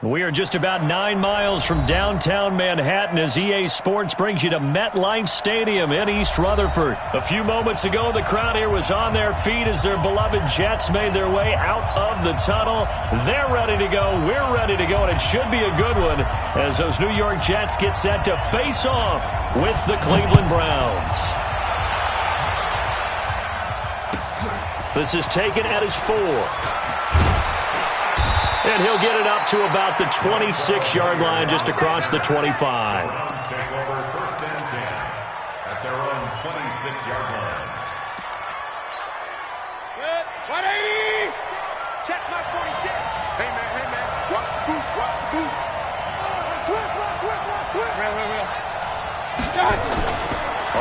We are just about 9 miles from downtown Manhattan as EA Sports brings you to MetLife Stadium in East Rutherford. A few moments ago, the crowd here was on their feet as their beloved Jets made their way out of the tunnel. They're ready to go. We're ready to go, and it should be a good one as those New York Jets get set to face off with the Cleveland Browns. This is taken at his 4. And he'll get it up to about the 26-yard line just across the 25. Take over first and 10 at their own 26-yard line. Good. 180. Check my 46. Hey, man. Watch the boot. Switch.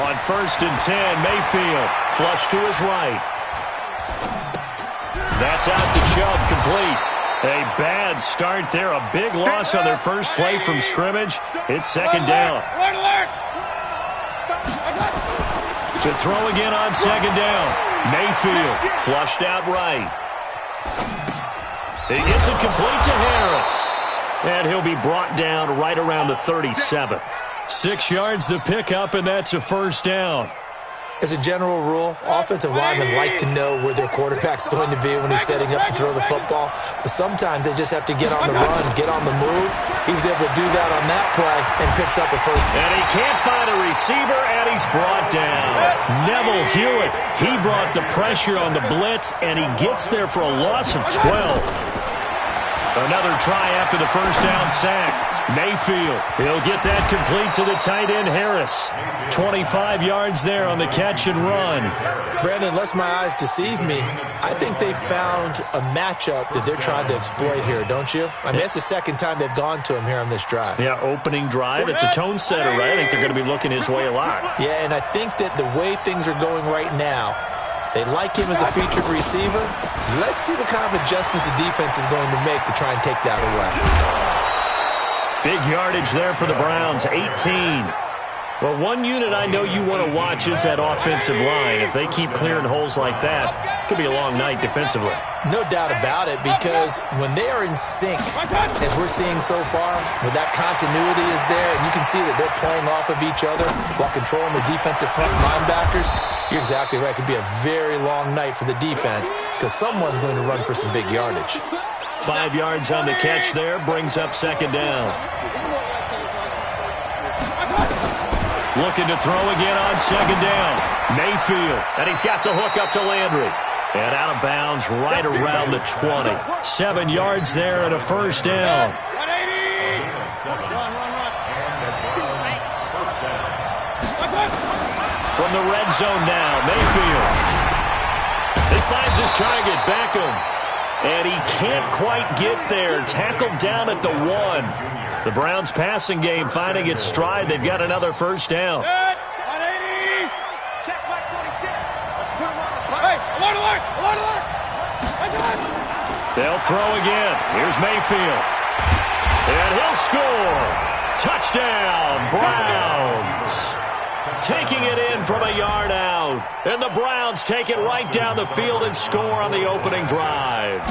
On first and 10, Mayfield. Flush to his right. That's out to Chubb, complete. A bad start there. A big loss on their first play from scrimmage. It's second down. To throw again on second down. Mayfield flushed out right. He gets it complete to Harris. And he'll be brought down right around the 37. 6 yards the pickup, and that's a first down. As a general rule, offensive linemen like to know where their quarterback's going to be when he's setting up to throw the football. But sometimes they just have to get on the run, get on the move. He was able to do that on that play and picks up a first. And he can't find a receiver, and he's brought down. Neville Hewitt, he brought the pressure on the blitz, and he gets there for a loss of 12. Another try after the first down sack. Mayfield, he'll get that complete to the tight end, Harris. 25 yards there on the catch and run. Brandon, unless my eyes deceive me, I think they found a matchup that they're trying to exploit here, don't you? I mean, it's the second time they've gone to him here on this drive. Yeah, opening drive. It's a tone setter, right? I think they're going to be looking his way a lot. Yeah, and I think that the way things are going right now, they like him as a featured receiver. Let's see what kind of adjustments the defense is going to make to try and take that away. Big yardage there for the Browns, 18. Well, one unit I know you want to watch is that offensive line. If they keep clearing holes like that, it could be a long night defensively. No doubt about it, because when they are in sync, as we're seeing so far, when that continuity is there, and you can see that they're playing off of each other while controlling the defensive front linebackers, you're exactly right. It could be a very long night for the defense because someone's going to run for some big yardage. 5 yards on the catch there, brings up second down. Looking to throw again on second down. Mayfield, and he's got the hook up to Landry. And out of bounds right around the 20. 7 yards there and a first down. From the red zone now, Mayfield. He finds his target, Beckham. And he can't quite get there. Tackled down at the 1. The Browns passing game finding its stride. They've got another first down. 180. Check my 46. Let's put him on the play. Hey, alert. They'll throw again. Here's Mayfield. And he'll score. Touchdown, Browns. Taking it in from a yard out. And the Browns take it right down the field and score on the opening drive.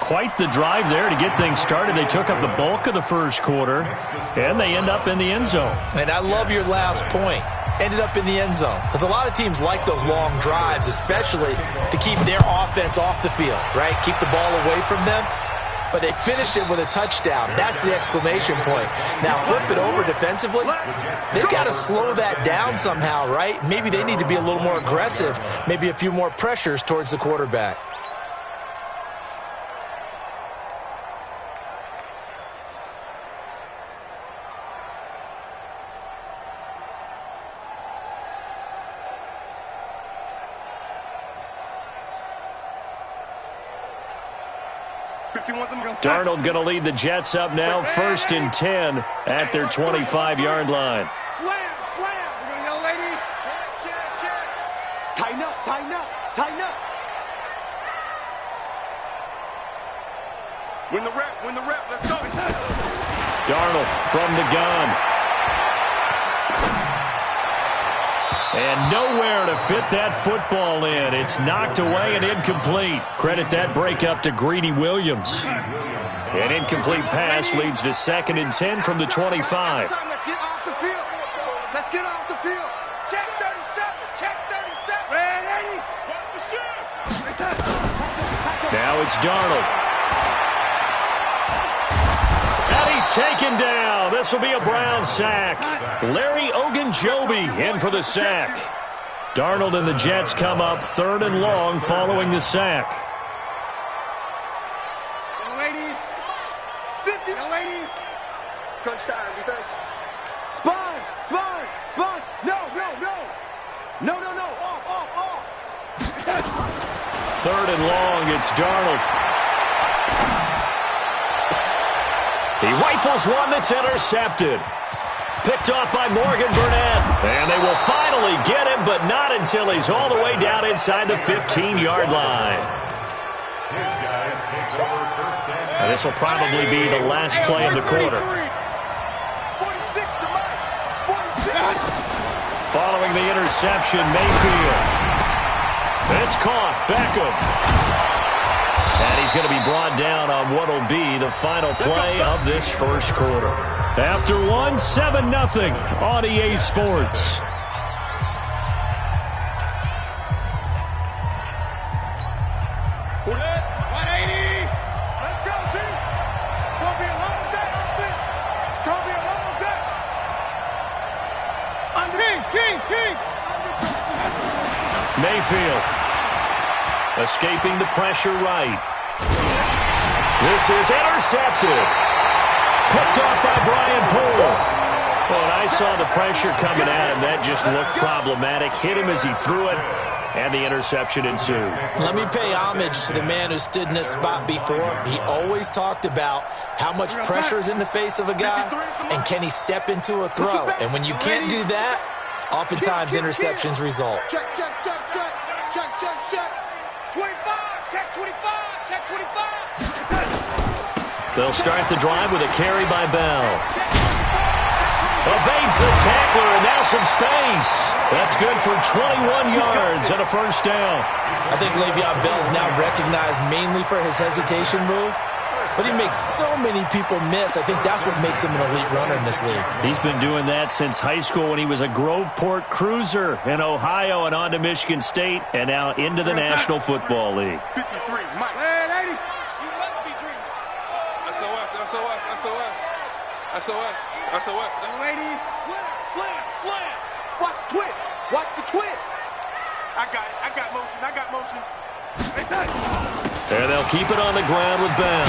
Quite the drive there to get things started. They took up the bulk of the first quarter, and they end up in the end zone. And I love your last point. Ended up in the end zone. Because a lot of teams like those long drives, especially to keep their offense off the field, right? Keep the ball away from them. But they finished it with a touchdown. That's the exclamation point. Now flip it over defensively. They've got to slow that down somehow, right? Maybe they need to be a little more aggressive. Maybe a few more pressures towards the quarterback. Darnold going to lead the Jets up now, first and 10 at their 25-yard line. Slam. We're going to go, lady. Check. Tighten up. Win the rep. Let's go. Darnold from the gun. And nowhere to fit that football in. It's knocked away and incomplete. Credit that breakup to Greedy Williams. An incomplete pass leads to 2nd and 10 from the 25. Let's get off the field. Let's get off the field. Check 37. Check 37. Red 80. What's the shot? Now it's Darnold. And he's taken down. This will be a Brown sack. Larry Ogunjobi in for the sack. Darnold and the Jets come up 3rd and long following the sack. Crunch time, defense. Sponge. No. Off. 3rd and long, it's Darnold. He rifles one that's intercepted. Picked off by Morgan Burnett. And they will finally get him, but not until he's all the way down inside the 15-yard line. And this will probably be the last play of the quarter. Following the interception, Mayfield. It's caught. Beckham. And he's going to be brought down on what will be the final play of this first quarter. After 7-0 on EA Sports. Let's go, team. It's going to be a long day, offense. It's going to be a long day. King. Mayfield. Escaping the pressure right. This is intercepted. Picked off by Brian Poole. Well, and I saw the pressure coming at him. That just looked problematic. Hit him as he threw it, and the interception ensued. Let me pay homage to the man who stood in this spot before. He always talked about how much pressure is in the face of a guy, and can he step into a throw. And when you can't do that, oftentimes interceptions result. Check. 25. Check 25. They'll start the drive with a carry by Bell. Evades the tackler, and now some space. That's good for 21 yards and a first down. I think Le'Veon Bell is now recognized mainly for his hesitation move, but he makes so many people miss. I think that's what makes him an elite runner in this league. He's been doing that since high school when he was a Groveport Cruiser in Ohio and on to Michigan State and now into the National Football League. 53, Mike. Red 80. You must be dreaming. SOS. Lady. Slam. Watch the twist. I got motion. And they'll keep it on the ground with Bell.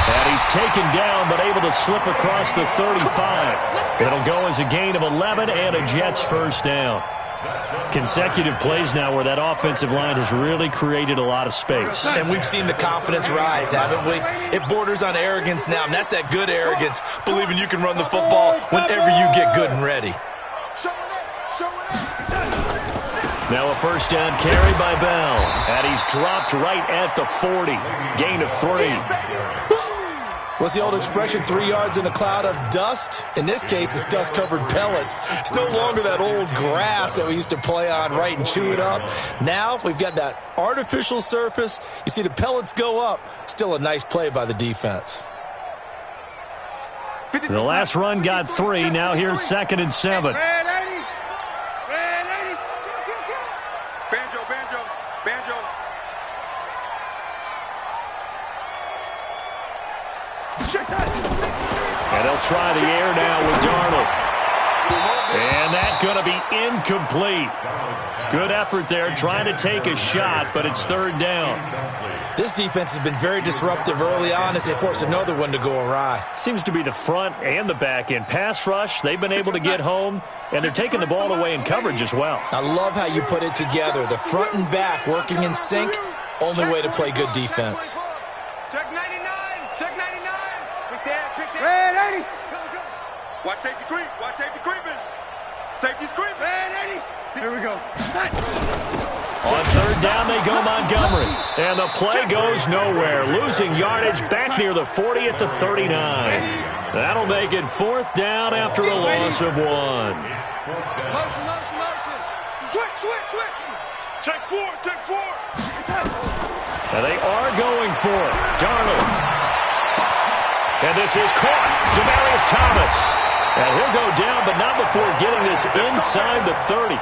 And he's taken down but able to slip across the 35. It'll go as a gain of 11 and a Jets first down. Consecutive plays now where that offensive line has really created a lot of space. And we've seen the confidence rise, haven't we? It borders on arrogance now, and that's that good arrogance, believing you can run the football whenever you get good and ready. Now a first down carry by Bell. And he's dropped right at the 40. Gain of 3. What's the old expression, 3 yards in a cloud of dust? In this case, it's dust-covered pellets. It's no longer that old grass that we used to play on, right, and chew it up. Now we've got that artificial surface. You see the pellets go up. Still a nice play by the defense. The last run got 3. Now here's 2nd and 7. Red 80. Banjo. And they'll try the air now with Darnold. And that's going to be incomplete. Good effort there trying to take a shot, but it's 3rd down. This defense has been very disruptive early on as they force another one to go awry. Seems to be the front and the back end. Pass rush, they've been able to get home, and they're taking the ball away in coverage as well. I love how you put it together. The front and back working in sync, only way to play good defense. Check 99. Red 80. Watch safety creep. Creeping. Safety's creeping. Red 80. Here we go. On 3rd down, they go Montgomery. And the play goes nowhere. Losing yardage back near the 40 at the 39. That'll make it 4th down after a loss of 1. Motion. Switch. Take four. And they are going for it. Darnold. And this is caught. Demaryius Thomas. And he'll go down, but not before getting this inside the 30.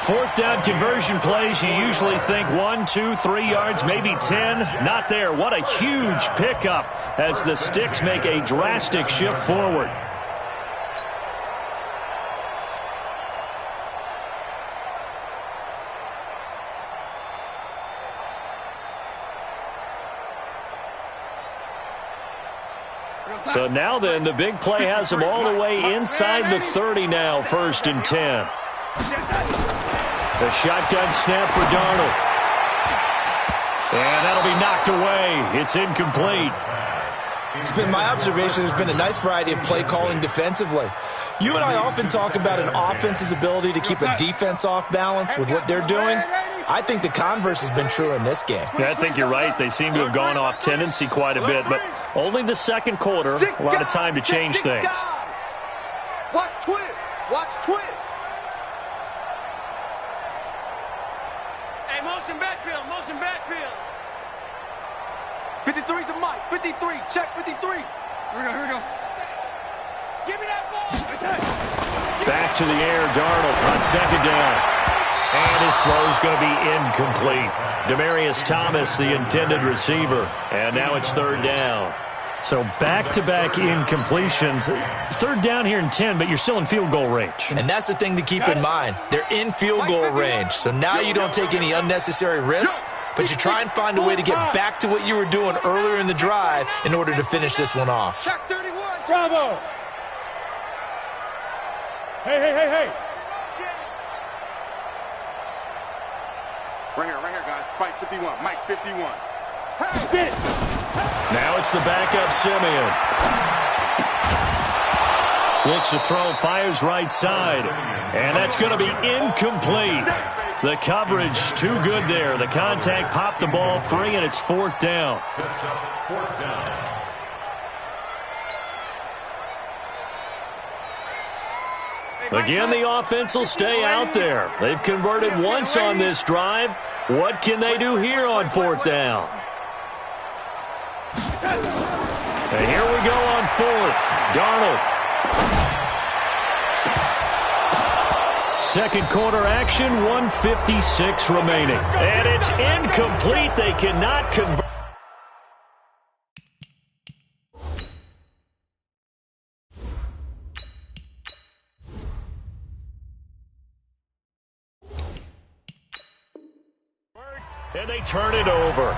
Fourth down conversion plays, you usually think 1, 2, 3 yards, maybe 10. Not there. What a huge pickup as the Sticks make a drastic shift forward. So now then, the big play has them all the way inside the 30 now, 1st and 10. The shotgun snap for Darnold. And that'll be knocked away. It's incomplete. It's been my observation there's been a nice variety of play calling defensively. You and I often talk about an offense's ability to keep a defense off balance with what they're doing. I think the converse has been true in this game. Yeah, I think you're right. They seem to have gone off tendency quite a bit, but only the second quarter, a lot of time to change things. Watch twist. Hey, motion backfield. 53's the mic. 53. Check 53. Here we go. Give me that ball. Back to the air, Darnold on second down. And his throw's going to be incomplete. Demaryius Thomas, the intended receiver. And now it's 3rd down. So back-to-back incompletions. 3rd down here in 10, but you're still in field goal range. And that's the thing to keep in mind. They're in field goal range. So now you don't take any unnecessary risks, but you try and find a way to get back to what you were doing earlier in the drive in order to finish this one off. Check 31. Bravo. Hey. Right here, guys. Fight 51. Mike 51. Get it. Now it's the backup Simeon. Looks to throw, fires right side. And that's going to be incomplete. The coverage too good there. The contact popped the ball free, and it's 4th down. Again, the offense will stay out there. They've converted once on this drive. What can they do here on 4th down? And here we go on 4th. Darnold. Second quarter action, 1:56 remaining. And it's incomplete. They cannot convert. And they turn it over.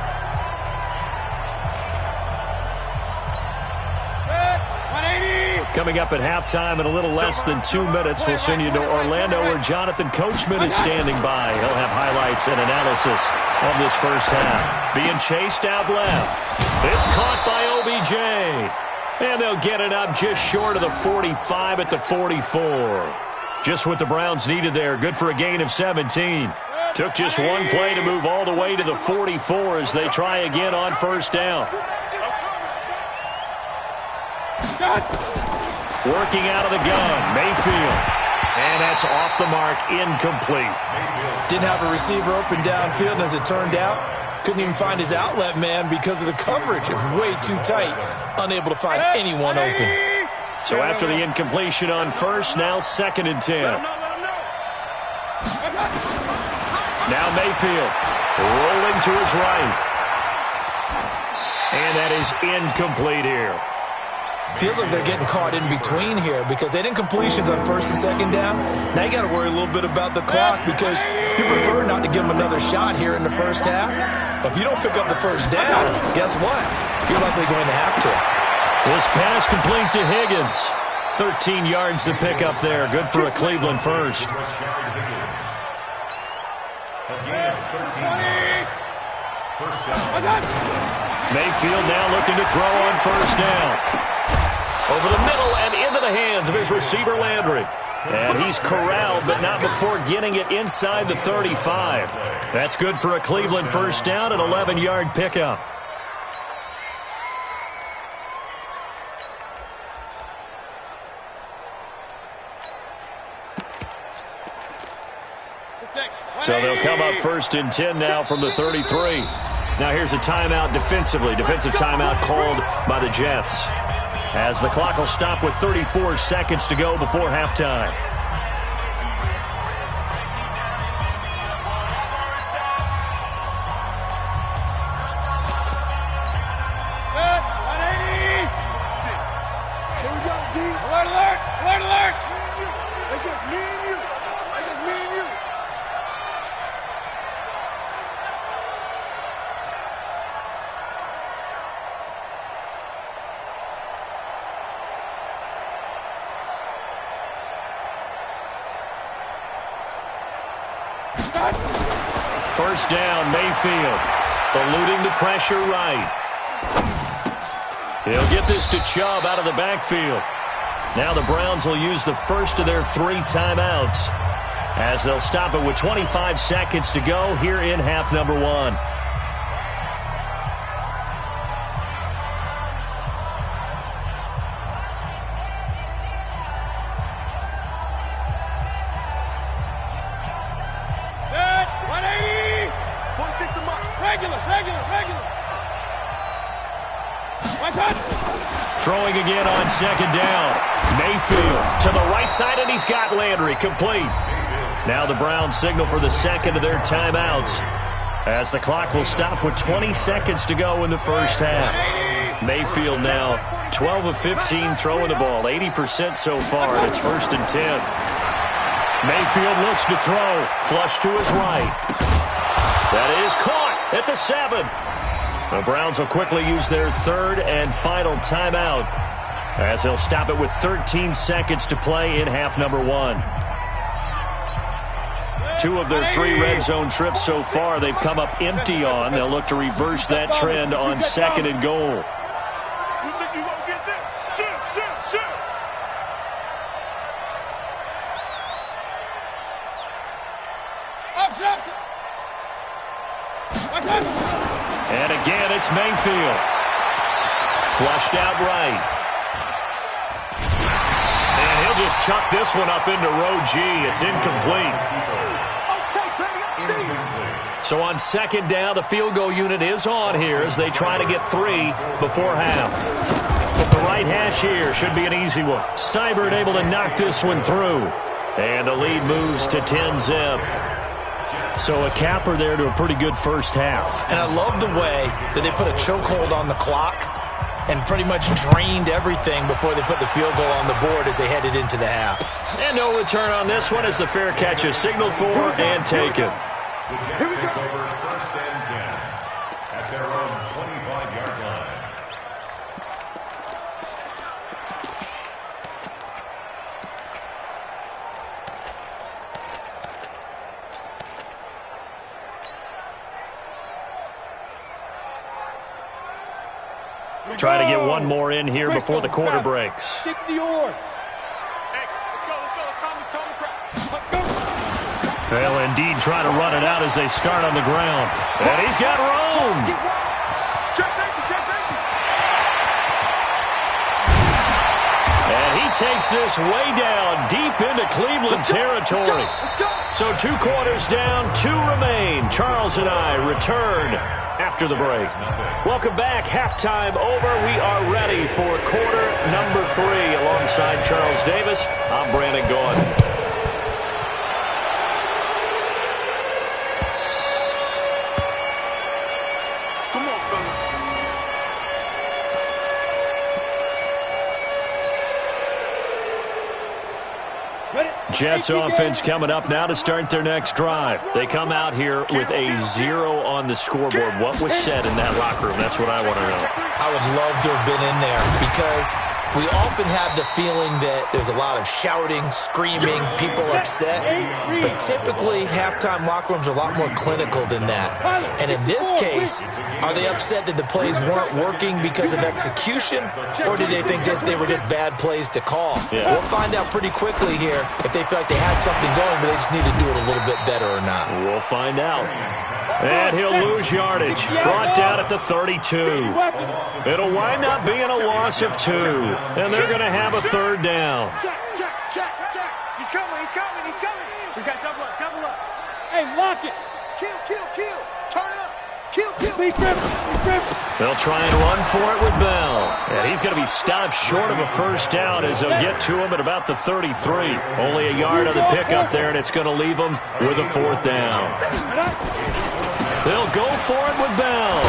Coming up at halftime in a little less than 2 minutes, we'll send you to Orlando where Jonathan Coachman is standing by. He'll have highlights and analysis of this first half. Being chased out left. It's caught by OBJ. And they'll get it up just short of the 45 at the 44. Just what the Browns needed there. Good for a gain of 17. Took just one play to move all the way to the 44 as they try again on 1st down. Working out of the gun, Mayfield. And that's off the mark, incomplete. Didn't have a receiver open downfield, and as it turned out, couldn't even find his outlet man because of the coverage. It was way too tight, unable to find anyone open. So after the incompletion on 1st, now 2nd and 10. Now Mayfield rolling to his right. And that is incomplete here. Feels like they're getting caught in between here because they didn't completions on 1st and 2nd down. Now you got to worry a little bit about the clock because you prefer not to give them another shot here in the first half. But if you don't pick up the 1st down, guess what? You're likely going to have to. This pass complete to Higgins. 13 yards to pick up there. Good for a Cleveland first. Mayfield now looking to throw on 1st down. Over the middle and into the hands of his receiver, Landry. And he's corralled, but not before getting it inside the 35. That's good for a Cleveland first down, an 11-yard pickup. So they'll come up 1st and 10 now from the 33. Now here's a timeout defensively. Defensive timeout called by the Jets, as the clock will stop with 34 seconds to go before halftime. First down, Mayfield. Eluding the pressure right. He'll get this to Chubb out of the backfield. Now the Browns will use the first of their 3 timeouts, as they'll stop it with 25 seconds to go here in half number 1. Throwing again on second down. Mayfield to the right side, and he's got Landry complete. Now the Browns signal for the second of their timeouts, as the clock will stop with 20 seconds to go in the first half. Mayfield now 12 of 15 throwing the ball, 80% so far, and it's 1st and 10. Mayfield looks to throw. Flush to his right. That is caught at the 7. The Browns will quickly use their 3rd and final timeout, as they'll stop it with 13 seconds to play in half number 1. 2 of their 3 red zone trips so far they've come up empty on. They'll look to reverse that trend on 2nd and goal. And again, it's Mayfield. Flushed out right. And he'll just chuck this one up into row G. It's incomplete. So on 2nd down, the field goal unit is on here as they try to get 3 before half. But the right hash here should be an easy one. Seibert able to knock this one through. And the lead moves to 10-zip. So a capper there to a pretty good first half. And I love the way that they put a chokehold on the clock and pretty much drained everything before they put the field goal on the board as they headed into the half. And no return on this one as the fair catch is signaled for and taken. The Jets take over 1st and 10 at their own 25-yard line. Try to get one more in here before the quarter breaks. 60 or. They'll indeed try to run it out as they start on the ground. And he's got room. And he takes this way down deep into Cleveland territory. So 2 quarters down, 2 remain. Charles and I return after the break. Welcome back. Halftime over. We are ready for quarter number 3. Alongside Charles Davis, I'm Brandon Gaudin. Jets offense coming up now to start their next drive. They come out here with a 0 on the scoreboard. What was said in that locker room? That's what I want to know. I would love to have been in there because we often have the feeling that there's a lot of shouting, screaming, people upset. But typically, halftime locker rooms are a lot more clinical than that. And in this case, are they upset that the plays weren't working because of execution? Or did they think they were just bad plays to call? Yeah. We'll find out pretty quickly here if they feel like they had something going, but they just need to do it a little bit better or not. We'll find out. And he'll lose yardage. Brought down at the 32. It'll wind up being a loss of 2. And they're going to have a 3rd down. Check. He's coming. We got double up. Hey, lock it. Kill, kill, kill. Turn it up. Kill, kill. Be careful. Be careful. They'll try and run for it with Bell. And he's going to be stopped short of a first down as they'll get to him at about the 33. Only a yard on the pickup there, and it's going to leave him with a fourth down. They'll go for it with Bell.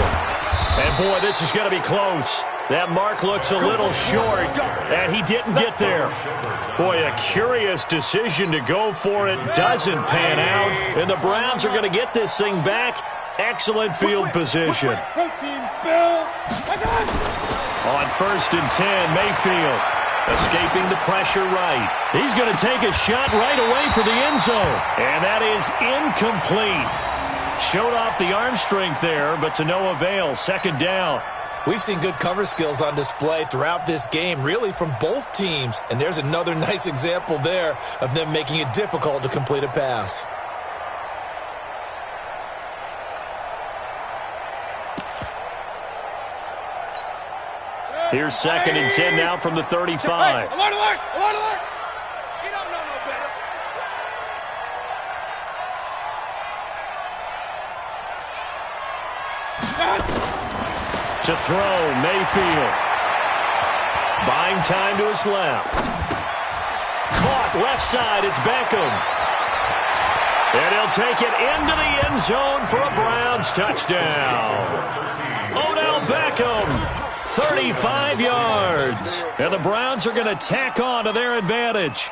And, boy, this is going to be close. That mark looks a little short, and he didn't get there. Boy, a curious decision to go for it doesn't pan out, and the Browns are going to get this thing back. Excellent field position. Go team, Spill. On 1st and 10, Mayfield escaping the pressure right. He's going to take a shot right away for the end zone, and that is incomplete. Showed off the arm strength there, but to no avail. Second down. We've seen good cover skills on display throughout this game, really from both teams. And there's another nice example there of them making it difficult to complete a pass. Here's 2nd and 10 now from the 35. Hey, alert, alert, alert, alert. You don't know no better. To throw, Mayfield. Buying time to his left. Caught left side, it's Beckham. And he'll take it into the end zone for a Browns touchdown. Odell Beckham. 35 yards. And the Browns are going to tack on to their advantage.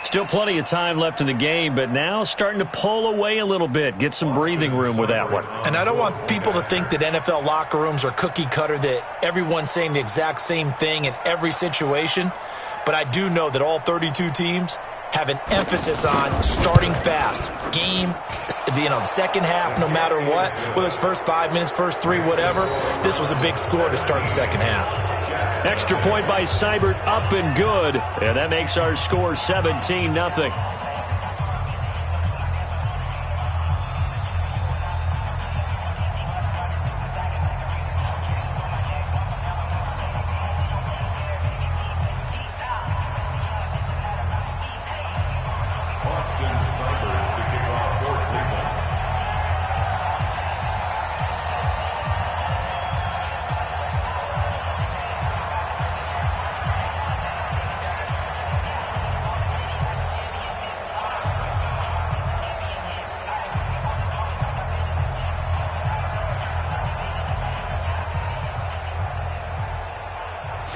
Still plenty of time left in the game, but now starting to pull away a little bit. Get some breathing room with that one. And I don't want people to think that NFL locker rooms are cookie cutter, that everyone's saying the exact same thing in every situation. But I do know that all 32 teams have an emphasis on starting fast. Game, the second half, no matter what, whether it's first 5 minutes, first 3, whatever, this was a big score to start the second half. Extra point by Seibert, up and good. And that makes our score 17-0.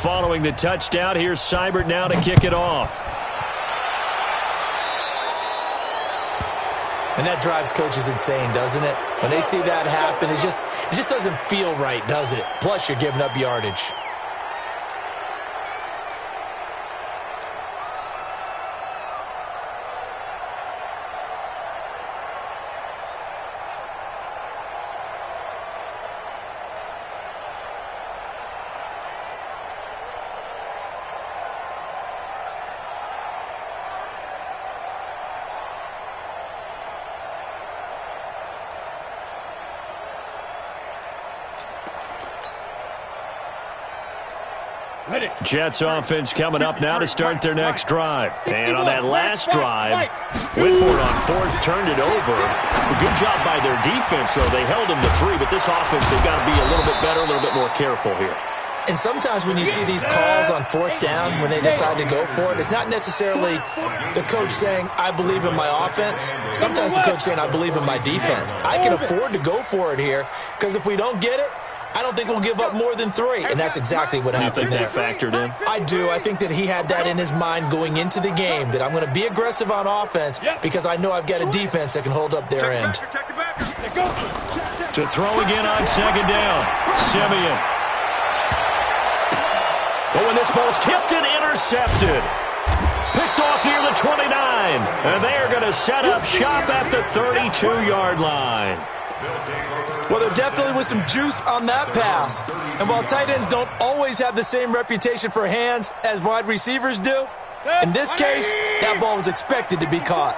Following the touchdown, here's Seibert now to kick it off. And that drives coaches insane, doesn't it? When they see that happen, it just doesn't feel right, does it? Plus, you're giving up yardage. Jets offense coming up now to start their next drive. And on that last drive, Whitford on 4th turned it over. A good job by their defense, though. They held them to 3, but this offense, they've got to be a little bit better, a little bit more careful here. And sometimes when you see these calls on 4th down, when they decide to go for it, it's not necessarily the coach saying, I believe in my offense. Sometimes the coach saying, I believe in my defense. I can afford to go for it here, because if we don't get it, I don't think we'll give up more than 3. And that's exactly what happened there. You think that factored in? I do. I think that he had that in his mind going into the game, that I'm going to be aggressive on offense because I know I've got a defense that can hold up their end. To throw again on 2nd down. Simeon. Oh, and this ball's tipped and intercepted. Picked off near the 29. And they are going to set up shop at the 32-yard line. Well, there definitely was some juice on that pass. And while tight ends don't always have the same reputation for hands as wide receivers do, in this case, that ball was expected to be caught.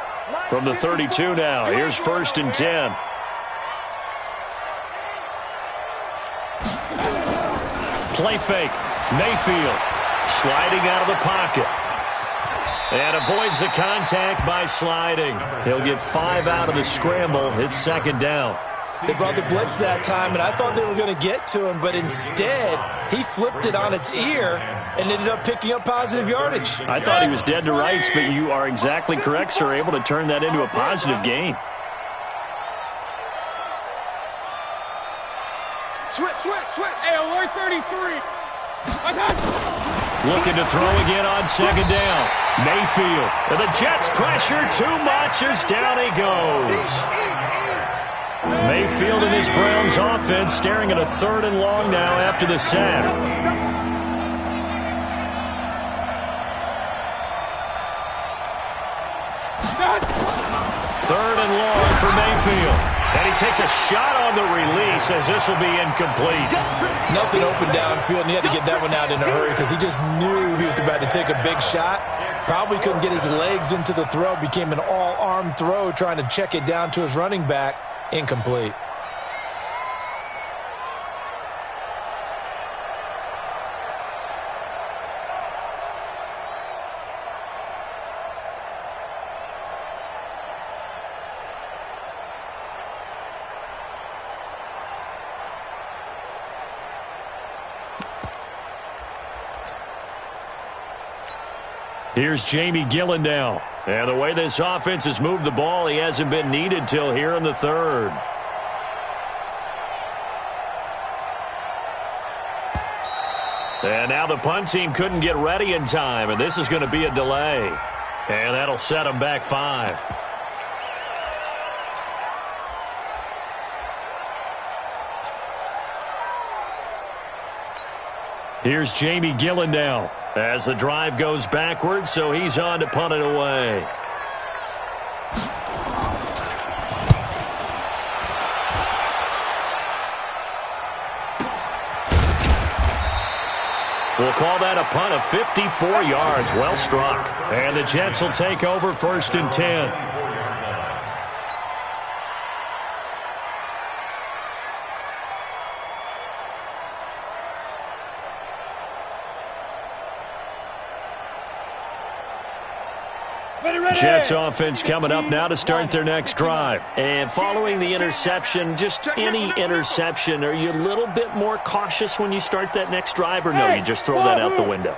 From the 32 now, here's 1st and 10. Play fake. Mayfield sliding out of the pocket. And avoids the contact by sliding. He'll get 5 out of the scramble. It's second down. They brought the blitz that time, and I thought they were going to get to him, but instead, he flipped it on its ear and ended up picking up positive yardage. I thought he was dead to rights, but you are exactly correct, sir, able to turn that into a positive gain. Switch. Hey, alert 33. Looking to throw again on second down. Mayfield. And the Jets pressure too much as down he goes. Mayfield and his Browns offense staring at a 3rd and long now after the sack. Third and long for Mayfield. And he takes a shot on the release as this will be incomplete. Nothing open downfield, and he had to get that one out in a hurry because he just knew he was about to take a big shot. Probably couldn't get his legs into the throw. Became an all-arm throw trying to check it down to his running back. Incomplete. Here's Jamie Gillen now. And the way this offense has moved the ball, he hasn't been needed till here in the 3rd. And now the punt team couldn't get ready in time, and this is going to be a delay. And that'll set them back 5. Here's Jamie Gillen now. As the drive goes backwards, so he's on to punt it away. We'll call that a punt of 54 yards. Well struck. And the Jets will take over 1st and 10. Jets offense coming up now to start their next drive. And following the interception, just any interception, are you a little bit more cautious when you start that next drive, or no, you just throw that out the window?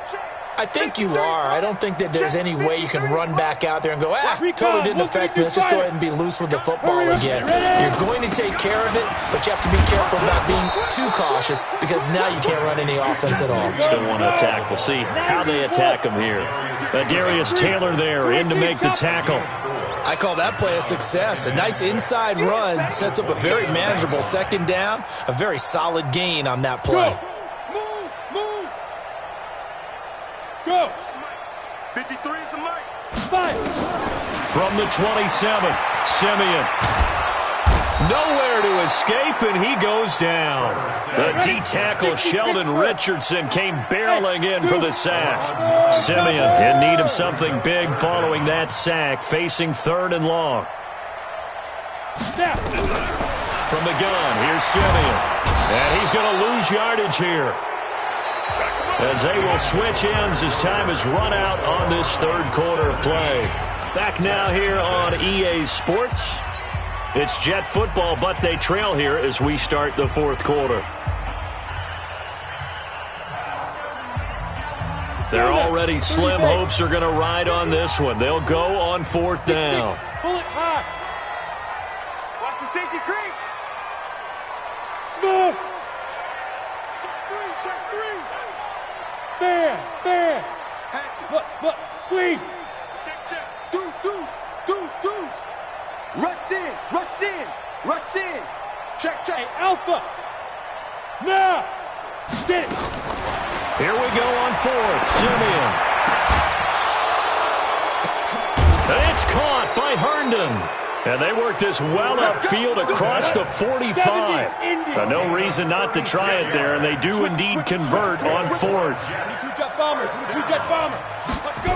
I think you are. I don't think that there's any way you can run back out there and go, totally didn't affect me. Let's just go ahead and be loose with the football again. You're going to take care of it, but you have to be careful about being too cautious because now you can't run any offense at all. Still want to attack. We'll see how they attack him here. Darius Taylor there in to make the tackle. I call that play a success. A nice inside run sets up a very manageable second down, a very solid gain on that play. Move. Go. 53 is the mark. Fight. From the 27, Simeon. Nowhere to escape, and he goes down. The D-tackle Sheldon Richardson came barreling in for the sack. Simeon in need of something big following that sack, facing 3rd and long. From the gun, here's Simeon. And he's going to lose yardage here, as they will switch ends as time has run out on this 3rd quarter of play. Back now here on EA Sports. It's Jet football, but they trail here as we start the 4th quarter. They're already slim hopes are going to ride on this one. They'll go on 4th down. Pull it high. Watch the safety creep. Smooth. Check 3. Fair. Look. Squeeze. Check. Deuce. Rush in. Check. Hey, Alpha. Now. Get it. Here we go on 4th. Simeon. And it's caught by Herndon. And they work this well upfield across the 45. No reason not to try it there, and they do indeed convert on 4th. Two-jet bomber. Let's go.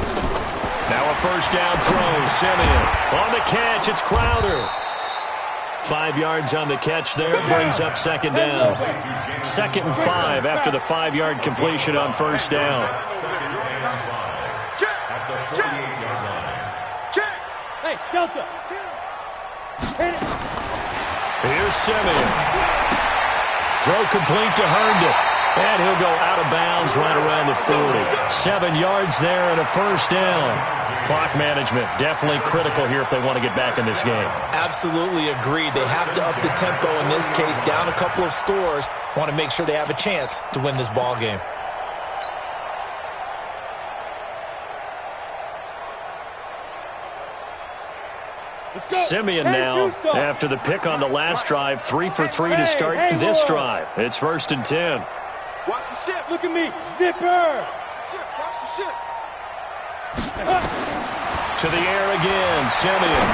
Now a 1st down throw. Simeon on the catch. It's Crowder. 5 yards on the catch there, brings up 2nd down. 2nd and 5 after the 5-yard completion on 1st down. Check. Delta. Hit it. Here's Simeon. Throw complete to Herndon. And he'll go out of bounds right around the 40. 7 yards there and a first down. Clock management definitely critical here if they want to get back in this game. Absolutely agreed. They have to up the tempo in this case, down a couple of scores. Want to make sure they have a chance to win this ball game. Simeon now, after the pick on the last drive, 3 for 3 to start this drive. It's 1st and 10. Watch the ship. Look at me. Zipper. Ship. Watch the ship. To the air again, Simeon.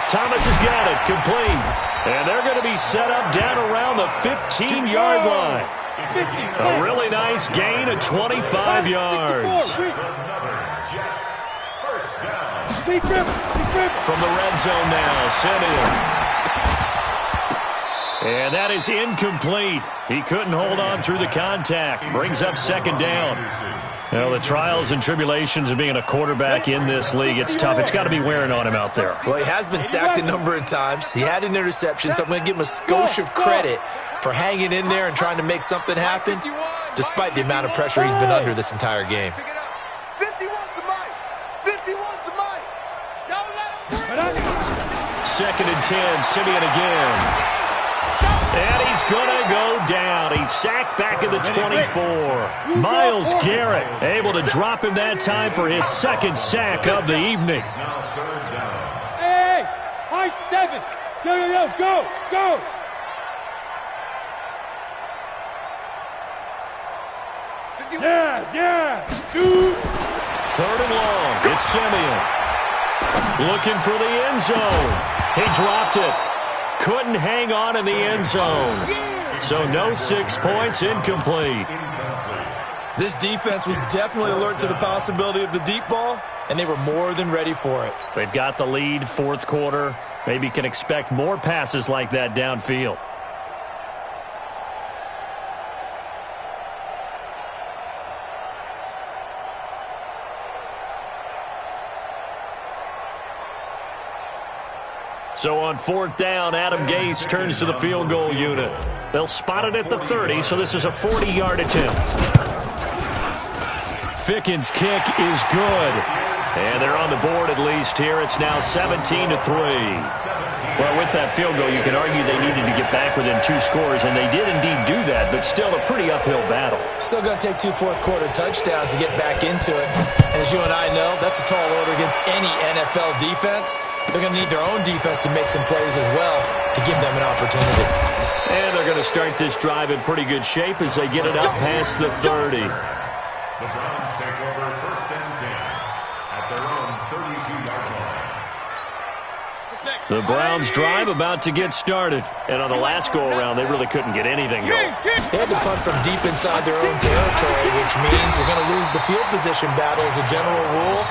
Thomas has got it, complete. And they're going to be set up down around the 15-yard line. A really nice gain of 25 yards. From the red zone now, Simeon. And that is incomplete. He couldn't hold on through the contact. Brings up 2nd down. Well, the trials and tribulations of being a quarterback in this league, it's tough. It's got to be wearing on him out there. Well, he has been sacked a number of times. He had an interception, so I'm going to give him a skosh of credit for hanging in there and trying to make something happen, despite the amount of pressure he's been under this entire game. 51's the mic. 51's the mic. Don't let him breathe. 2nd and 10, Simeon again. And he's going to go down. He's sacked back at the 24. Miles Garrett able to drop him that time for his 2nd sack of the evening. Hey, high 7. Go. Yeah. Shoot. 3rd and long. It's Simeon. Looking for the end zone. He dropped it. Couldn't hang on in the end zone. So no 6 points, incomplete. This defense was definitely alert to the possibility of the deep ball, and they were more than ready for it. They've got the lead, 4th quarter. Maybe can expect more passes like that downfield. So on 4th down, Adam Gase turns to the field goal unit. They'll spot it at the 30, so this is a 40-yard attempt. Ficken's kick is good. And they're on the board at least here. It's now 17-3. Well, with that field goal, you can argue they needed to get back within 2 scores, and they did indeed do that, but still a pretty uphill battle. Still going to take 2 fourth-quarter touchdowns to get back into it. And as you and I know, that's a tall order against any NFL defense. They're going to need their own defense to make some plays as well to give them an opportunity. And they're going to start this drive in pretty good shape as they get it up past the 30. The Browns take over 1st and 10 at their own 32-yard line. The Browns drive about to get started. And on the last go-around, they really couldn't get anything going. They had to punt from deep inside their own territory, which means they're going to lose the field position battle as a general rule.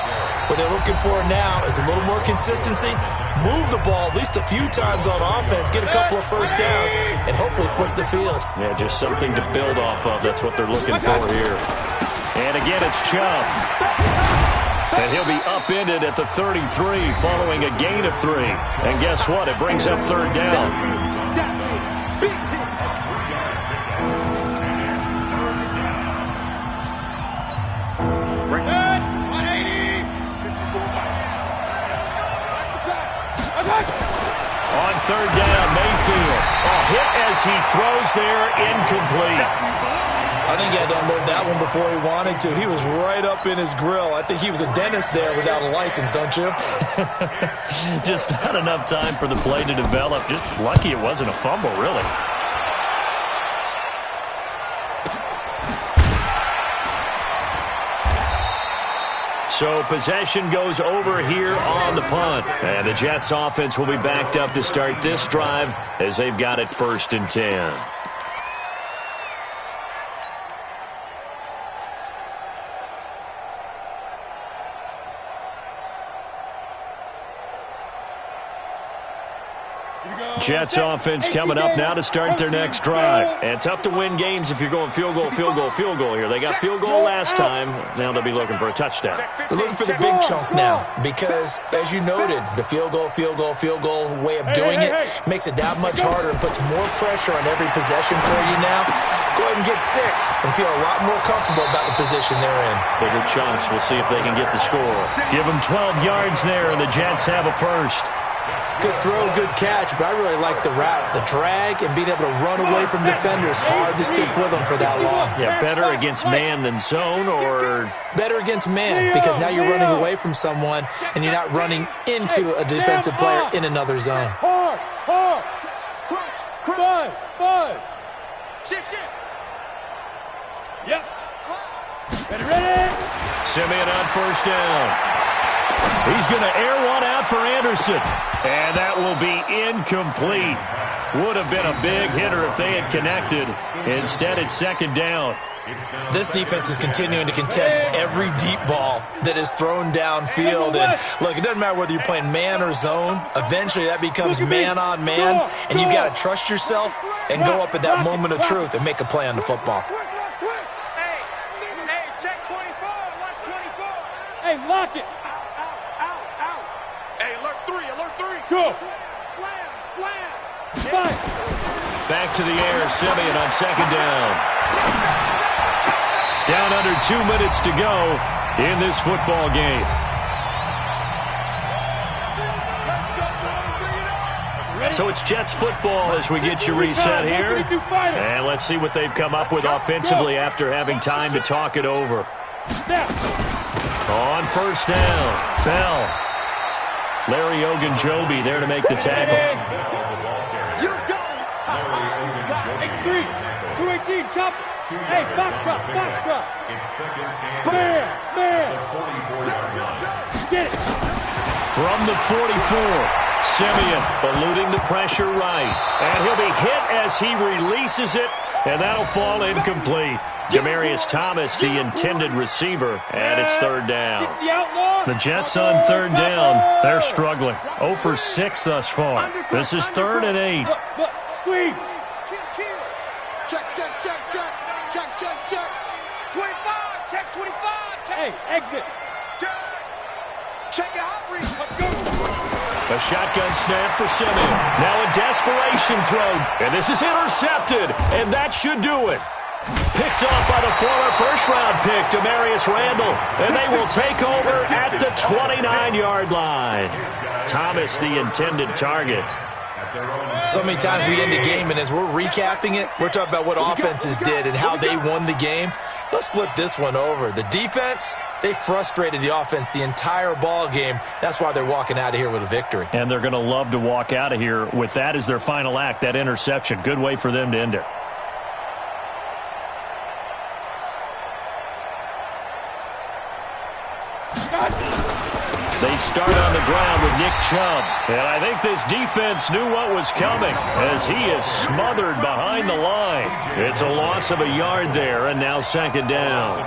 What they're looking for now is a little more consistency, move the ball at least a few times on offense, get a couple of first downs, and hopefully flip the field. Yeah, just something to build off of. That's what they're looking for here. And again, it's Chubb. And he'll be upended at the 33 following a gain of 3. And guess what? It brings up 3rd down. On 3rd down, Mayfield. A hit as he throws there, incomplete. I think he had to unload that one before he wanted to. He was right up in his grill. I think he was a dentist there without a license, don't you? Just not enough time for the play to develop. Just lucky it wasn't a fumble, really. So possession goes over here on the punt. And the Jets offense will be backed up to start this drive as they've got it 1st and 10. Jets offense coming up now to start their next drive. And tough to win games if you're going field goal, field goal, field goal here. They got field goal last time. Now they'll be looking for a touchdown. They're looking for the big chunk now because, as you noted, the field goal way of doing it makes it that much harder and puts more pressure on every possession for you now. Go ahead and get 6 and feel a lot more comfortable about the position they're in. Bigger chunks. We'll see if they can get the score. Give them 12 yards there, and the Jets have a first. Good throw, good catch, but I really like the route. The drag and being able to run away from defenders, hard to stick with them for that long. Yeah, better against man than zone, or? Better against man, because now you're running away from someone and you're not running into a defensive player in another zone. Hard. Buzz. Shift. Yep. Ready. Simeon on first down. He's going to air one out for Anderson. And that will be incomplete. Would have been a big hitter if they had connected. Instead, it's second down. This defense is continuing to contest every deep ball that is thrown downfield. And, look, it doesn't matter whether you're playing man or zone. Eventually, that becomes man on man. And you've got to trust yourself and go up at that moment of truth and make a play on the football. Hey, check 24. Watch 24. Hey, lock it. Out. Hey, alert 3. Go. Slam. Fight. Back to the air, Simeon on second down. Down under 2 minutes to go in this football game. So it's Jets football as we get you reset here. And let's see what they've come up with offensively after having time to talk it over. On first down, Bell. Larry Ogunjobi there to make the tackle. You go. X3. 218. Chop. Hey, box drop. It's second and Man. the 44-yard line. Get it. From the 44, Simeon eluding the pressure right. And he'll be hit as he releases it, and that'll fall incomplete. Demaryius Thomas, the intended receiver, and it's third down. The Jets on third down, they're struggling. 0 for 6 thus far. This is 3rd and 8. Squeeze. Check. 25. Check 25. Hey, exit. Check your hot read. Let's go. A shotgun snap for Simeon. Now a desperation throw, and this is intercepted, and that should do it. Picked off by the former first-round pick, Demarius Randall, and they will take over at the 29-yard line. Thomas, the intended target. So many times we end the game, and as we're recapping it, we're talking about what offenses did and how they won the game. Let's flip this one over. The defense, they frustrated the offense the entire ball game. That's why they're walking out of here with a victory. And they're going to love to walk out of here with that as their final act, that interception. Good way for them to end it. They start on the ground with Nick Chubb. And I think this defense knew what was coming as he is smothered behind the line. It's a loss of a yard there, and now second down.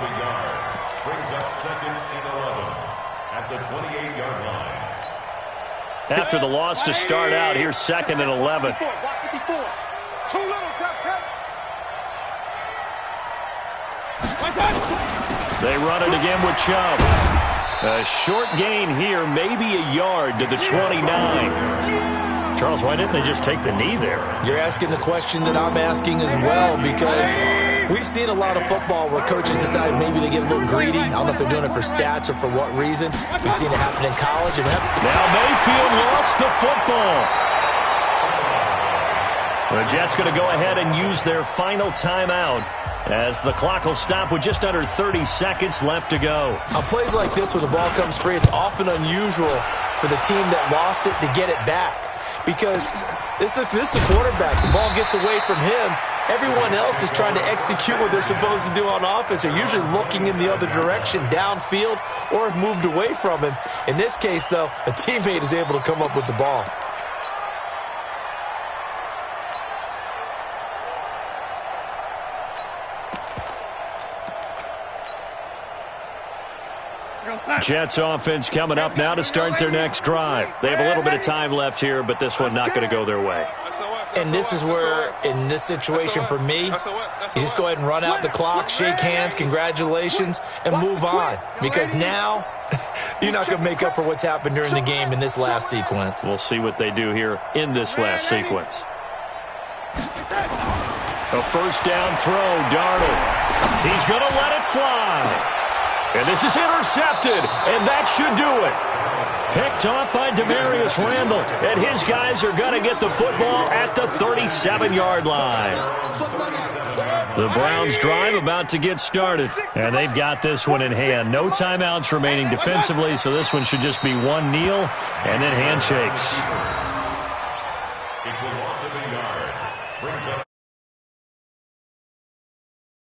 Brings up second and 11 at the 28-yard line. After the loss to start out, here's second and 11. Too little, cut. They run it again with Chubb. A short gain here, maybe a yard to the 29. Charles, why didn't they just take the knee there? You're asking the question that I'm asking as well, because we've seen a lot of football where coaches decide maybe they get a little greedy. I don't know if they're doing it for stats or for what reason. We've seen it happen in college. Now Mayfield lost the football. The Jets going to go ahead and use their final timeout as the clock will stop with just under 30 seconds left to go. On plays like this, when the ball comes free, it's often unusual for the team that lost it to get it back, because this is the quarterback. The ball gets away from him. Everyone else is trying to execute what they're supposed to do on offense. They're usually looking in the other direction, downfield, or have moved away from him. In this case, though, a teammate is able to come up with the ball. Jets offense coming up now to start their next drive. They have a little bit of time left here, but this one not going to go their way. And this is where, in this situation for me, you just go ahead and run out the clock, shake hands, congratulations, and move on. Because now, you're not going to make up for what's happened during the game in this last sequence. We'll see what they do here in this last sequence. A first down throw, Darnold. He's going to let it fly. And this is intercepted, and that should do it. Picked off by Demarius Randall, and his guys are going to get the football at the 37-yard line. The Browns' drive about to get started, and they've got this one in hand. No timeouts remaining defensively, so this one should just be one kneel and then handshakes. It's a loss of a yard. Brings up